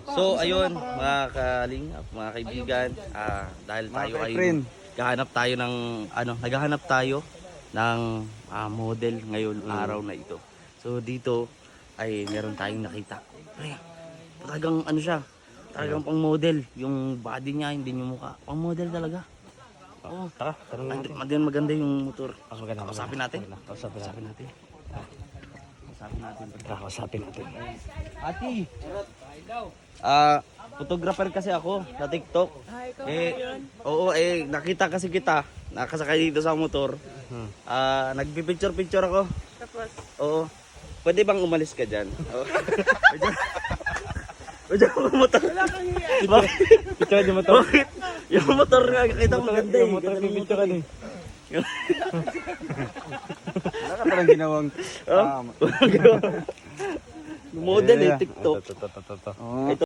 to. So ayun, mga kalingap, mga kaibigan, dahil tayo ay naghahanap tayo ng naghahanap tayo ng model ngayon araw na ito. So dito ay meron tayong nakita. Pre, talagang ano siya? Talagang pang model, yung body niya, hindi yung mukha. Pang model talaga. Oo, Tara, tanong natin. maganda yung motor. Mas maganda. Kausapin natin. Kausapin natin. Kausapin natin. Kausapin natin. Ati. Photographer kasi ako sa TikTok. Oo, nakita kasi kita. Nakasakay dito sa motor. Nagpi-picture ako. Tapos, Oo. Pwede bang umalis ka dyan? Oo. Pwede bang motor? wala kang hiya. Picture yung motor. Bakit? Yung motor nga, kita ko maganda eh. Yung motor yung picture ka eh. Wala ka parang ginawang Model eh, TikTok. Ito. Ito